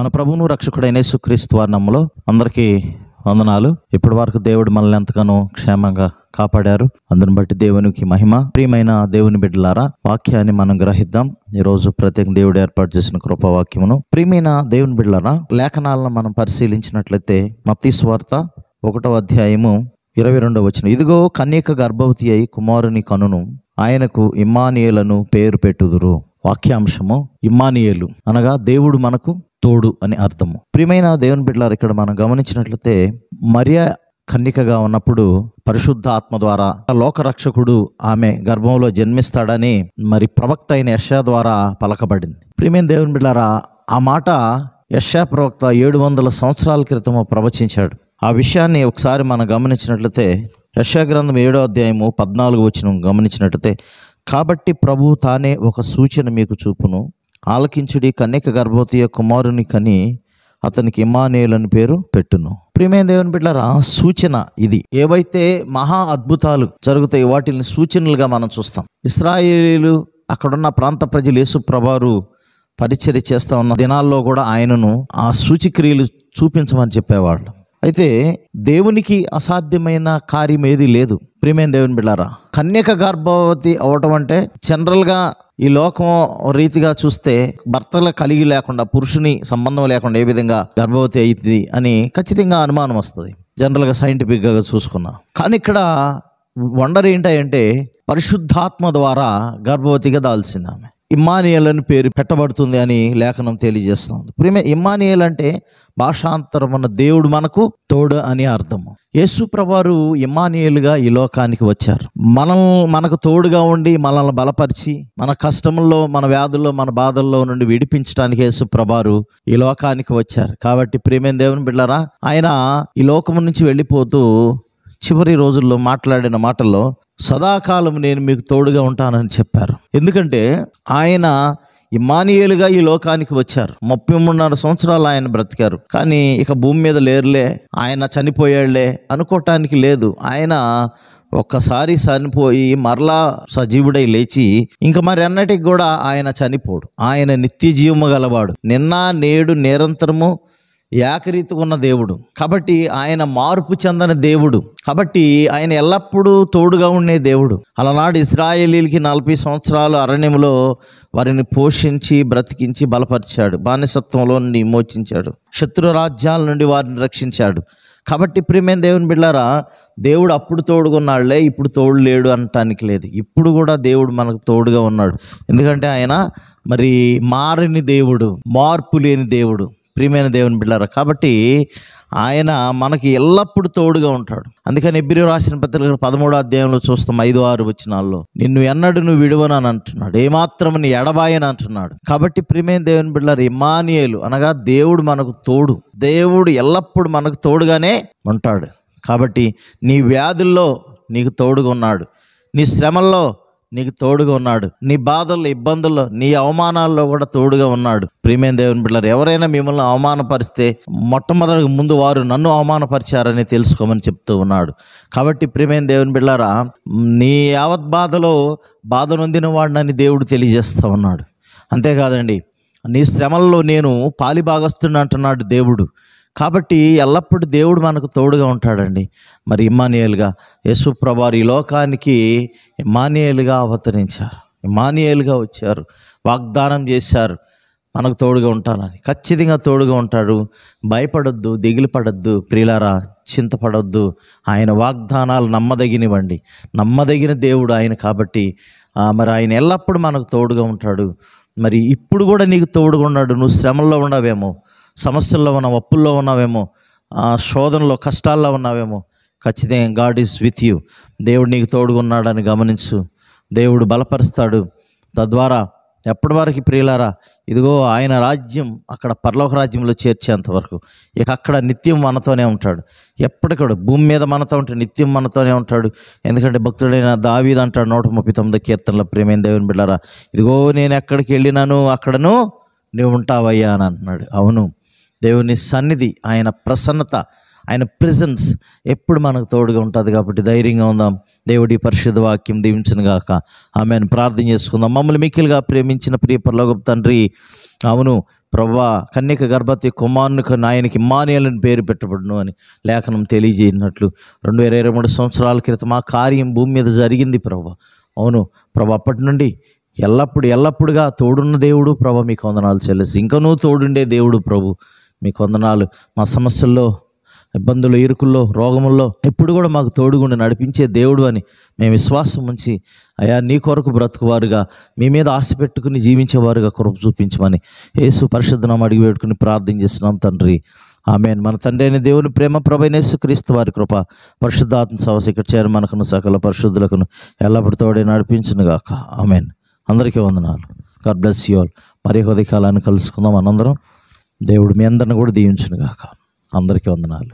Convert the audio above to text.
మన ప్రభువును రక్షకుడైన యేసుక్రీస్తు వారి నామములో అందరికీ వందనాలు. ఇప్పటి వరకు దేవుడు మనల్ని ఎంతగానో క్షేమంగా కాపాడారు. అందుని బట్టి దేవునికి మహిమ. ప్రియమైన దేవుని బిడ్డలారా, వాక్యాన్ని మనం గ్రహిద్దాం. ఈరోజు ప్రత్యేక దేవుడు ఏర్పాటు చేసిన కృపావాక్యమును. ప్రియమైన దేవుని బిడ్డలారా, లేఖనాలను మనం పరిశీలించినట్లయితే మత్తయి సువార్త 1వ అధ్యాయము 22వ వచనం, ఇదిగో కన్యక గర్భవతి అయి కుమారుని కనును, ఆయనకు ఇమ్మానుయేలను పేరు పెట్టుదురు. వాక్యాంశము ఇమ్మానుయేలు అనగా దేవుడు మనకు తోడు అని అర్థము. ప్రియమైన దేవుని బిడ్డలారా, ఇక్కడ మనం గమనించినట్లయితే మరియ కన్యకగా ఉన్నప్పుడు పరిశుద్ధ ఆత్మ ద్వారా లోకరక్షకుడు ఆమె గర్భంలో జన్మిస్తాడని మరి ప్రవక్త అయిన యెషయా ద్వారా పలకబడింది. ప్రియమైన దేవుని బిడ్డలారా, ఆ మాట యెషయా ప్రవక్త 700 సంవత్సరాల క్రితము ప్రవచించాడు. ఆ విషయాన్ని ఒకసారి మనం గమనించినట్లయితే యెషయా గ్రంథం 7వ అధ్యాయము 14వ వచనం గమనించినట్లయితే, కాబట్టి ప్రభువు తానే ఒక సూచన మీకు చూపును, ఆలకించుడి, కన్యక గర్భవతి కుమారుని కని అతనికి ఇమ్మానుయేలు పేరు పెట్టును. ప్రియమైన దేవుని బిడ్డలారా, సూచన ఇది. ఏవైతే మహా అద్భుతాలు జరుగుతాయి వాటిని సూచనలుగా మనం చూస్తాం. ఇశ్రాయేలీలు అక్కడున్న ప్రాంత ప్రజలు యేసు ప్రభువారు పరిచర్య చేస్తా ఉన్న దినాల్లో కూడా ఆయనను ఆ సూచిక్రియలు చూపించమని చెప్పేవాళ్ళు. అయితే దేవునికి అసాధ్యమైన కార్యం ఏది లేదు. ప్రియమైన దేవుని బిడ్డలారా, కన్యక గర్భవతి అవటం అంటే జనరల్గా ఈ లోకం రీతిగా చూస్తే భర్తలు కలిగి లేకుండా, పురుషుని సంబంధం లేకుండా ఏ విధంగా గర్భవతి అవుతుంది అని ఖచ్చితంగా అనుమానం వస్తుంది, జనరల్గా సైంటిఫిక్గా చూసుకున్నా. కానీ ఇక్కడ వండర్ ఏంటంటే పరిశుద్ధాత్మ ద్వారా గర్భవతిగా దాల్చింది ఆమె. ఇమ్మానుయేలు అని పేరు పెట్టబడుతుంది అని లేఖనం తెలియజేస్తుంది. ప్రియమే, ఇమ్మానుయేలు అంటే భాషాంతరమున్న దేవుడు మనకు తోడు అని అర్థము. యేసు ప్రభువారు ఇమ్మానుయేలుగా ఈ లోకానికి వచ్చారు. మనకు తోడుగా ఉండి మనల్ని బలపరిచి మన కష్టముల్లో, మన వ్యాధుల్లో, మన బాధల్లో నుండి విడిపించడానికి యేసు ప్రభువారు ఈ లోకానికి వచ్చారు. కాబట్టి ప్రియమైన దేవుని బిడ్డలారా, ఆయన ఈ లోకము నుంచి వెళ్ళిపోతూ చివరి రోజుల్లో మాట్లాడిన మాటల్లో సదాకాలం నేను మీకు తోడుగా ఉంటానని చెప్పారు. ఎందుకంటే ఆయన ఇమ్మానుయేలుగా ఈ లోకానికి వచ్చారు. 33.5 సంవత్సరాలు ఆయన బ్రతికారు. కానీ ఇక భూమి మీద లేరులే, ఆయన చనిపోయాడులే అనుకోవటానికి లేదు. ఆయన ఒక్కసారి చనిపోయి మరలా సజీవుడై లేచి ఇంక మరి అన్నటికి కూడా ఆయన చనిపోడు. ఆయన నిత్య జీవము గలవాడు, నిన్న నేడు నిరంతరము ఏకరీతిగా ఉన్న దేవుడు. కాబట్టి ఆయన మార్పు చెందని దేవుడు. కాబట్టి ఆయన ఎల్లప్పుడూ తోడుగా ఉండే దేవుడు. అలనాడు ఇశ్రాయేలీలకి 40 సంవత్సరాలు అరణ్యంలో వారిని పోషించి బ్రతికించి బలపరిచాడు. బానిసత్వంలో నుండి విమోచించాడు. శత్రు రాజ్యాల నుండి వారిని రక్షించాడు. కాబట్టి ప్రియమైన దేవుని బిడ్డలారా, దేవుడు అప్పుడు తోడుగా ఉన్నాడులే, ఇప్పుడు తోడు లేడు అనటానికి లేదు. ఇప్పుడు కూడా దేవుడు మనకు తోడుగా ఉన్నాడు. ఎందుకంటే ఆయన మరి మారని దేవుడు, మార్పు లేని దేవుడు. ప్రియమైన దేవుని బిడ్డలారా, కాబట్టి ఆయన మనకి ఎల్లప్పుడూ తోడుగా ఉంటాడు. అందుకని హెబ్రీయులకు రాసిన పత్రిక 13వ అధ్యాయంలో చూస్తాం 5-6 వచనాల్లో, నిన్ను ఎన్నడూ నువ్వు విడువనని అంటున్నాడు, ఏమాత్రం నీ ఎడబాయని అంటున్నాడు. కాబట్టి ప్రియమైన దేవుని బిడ్డలారా, ఇమ్మానుయేలు అనగా దేవుడు మనకు తోడు. దేవుడు ఎల్లప్పుడూ మనకు తోడుగానే ఉంటాడు. కాబట్టి నీ వ్యాధుల్లో నీకు తోడుగా ఉన్నాడు, నీ శ్రమల్లో నీకు తోడుగా ఉన్నాడు, నీ బాధల్లో, ఇబ్బందుల్లో, నీ అవమానాల్లో కూడా తోడుగా ఉన్నాడు. ప్రియమైన దేవుని బిడ్డలారా, ఎవరైనా మిమ్మల్ని అవమానపరిస్తే మొట్టమొదటి ముందు వారు నన్ను అవమానపరిచారని తెలుసుకోమని చెప్తూ ఉన్నాడు. కాబట్టి ప్రియమైన దేవుని బిడ్డలారా, నీ యావత్ బాధ నొందిన వాడినని దేవుడు తెలియజేస్తూ ఉన్నాడు. అంతేకాదండి, నీ శ్రమల్లో నేను పాలిభాగస్తున్నా అంటున్నాడు దేవుడు. కాబట్టి ఎల్లప్పుడూ దేవుడు మనకు తోడుగా ఉంటాడండి. మరి ఇమ్మానుయేలుగా యేసు ప్రభువారు ఈ లోకానికి ఇమ్మానుయేలుగా అవతరించారు, ఇమ్మానుయేలుగా వచ్చారు, వాగ్దానం చేశారు మనకు తోడుగా ఉంటానని. ఖచ్చితంగా తోడుగా ఉంటాడు. భయపడొద్దు, దిగులు పడొద్దు ప్రియులారా, చింతపడొద్దు. ఆయన వాగ్దానాలు నమ్మదగినవండి, నమ్మదగిన దేవుడు ఆయన. కాబట్టి మరి ఆయన ఎల్లప్పుడూ మనకు తోడుగా ఉంటాడు. మరి ఇప్పుడు కూడా నీకు తోడుగా ఉన్నాడు. నువ్వు శ్రమల్లో ఉన్నావేమో, సమస్యల్లో ఉన్నావు, అప్పుల్లో ఉన్నావేమో, శోధనలో, కష్టాల్లో ఉన్నావేమో, ఖచ్చితంగా గాడ్ ఈజ్ విత్ యూ. దేవుడు నీకు తోడుగా ఉన్నాడని గమనించు. దేవుడు బలపరుస్తాడు. తద్వారా ఎప్పటి వరకు ప్రియులారా, ఇదిగో ఆయన రాజ్యం అక్కడ పరలోక రాజ్యంలో చేర్చేంత వరకు ఇక అక్కడ నిత్యం మనతోనే ఉంటాడు. ఎప్పటికూడా భూమి మీద మనతో ఉంటాడు, నిత్యం మనతోనే ఉంటాడు. ఎందుకంటే భక్తుడైన దావీదు అంటాడు 139వ కీర్తనలో, ప్రియమైన దేవుని బిడ్డలారా, ఇదిగో నేను ఎక్కడికి వెళ్ళినాను అక్కడను నువ్వు ఉంటావయ్యా అని అంటున్నాడు. అవును, దేవుని సన్నిధి, ఆయన ప్రసన్నత, ఆయన ప్రెజెన్స్ ఎప్పుడు మనకు తోడుగా ఉంటుంది. కాబట్టి ధైర్యంగా ఉందాం. దేవుడి పరిశుద్ధ వాక్యం దీవించును గాక. ఆమెను ప్రార్థన చేసుకుందాం. మమ్మల్ని మిక్కిలుగా ప్రేమించిన ప్రియ పరలోకపు తండ్రి, అవును ప్రభువా, కన్యక గర్భవతి కుమారునికి ఆయనకి ఇమ్మానుయేలు పేరు పెట్టబడును అని లేఖనం తెలియజేసినట్లు 2023 సంవత్సరాల క్రితం ఆ కార్యం భూమి మీద జరిగింది ప్రభువా. అవును ప్రభు, అప్పటి నుండి ఎల్లప్పుడుగా తోడున్న దేవుడు ప్రభు, మీకు వందనాలు చెల్లిసి ఇంకా నువ్వు తోడుండే దేవుడు ప్రభు, మీకు వందనాలు. మా సమస్యల్లో, ఇబ్బందులు, ఇరుకుల్లో, రోగముల్లో ఎప్పుడు కూడా మాకు తోడుగుండి నడిపించే దేవుడు అని మేము విశ్వాసం ఉంచి అయా నీ కొరకు బ్రతుకువారుగా, మీ మీద ఆశ పెట్టుకుని జీవించేవారుగా కృప చూపించమని యేసు పరిశుద్ధ నామమున అడిగి పెట్టుకుని ప్రార్థన చేస్తున్నాం తండ్రి. ఆమేన్. మన తండ్రి అయిన దేవుని ప్రేమ, ప్రభువైన యేసుక్రీస్తు వారి కృప, పరిశుద్ధాత్మ సహవాసం ఇక్కడ చేరి మనకును సకల పరిశుద్ధులకును ఎల్లప్పుడూ తోడే నడిపించును గాక. ఆమేన్. అందరికీ వందనాలు. God bless you all. మరి ఉదయ కాలాన్ని కలుసుకుందాం మనందరం. దేవుడు మీ అందరిని కూడా దీవించును గాక. అందరికీ వందనాలు.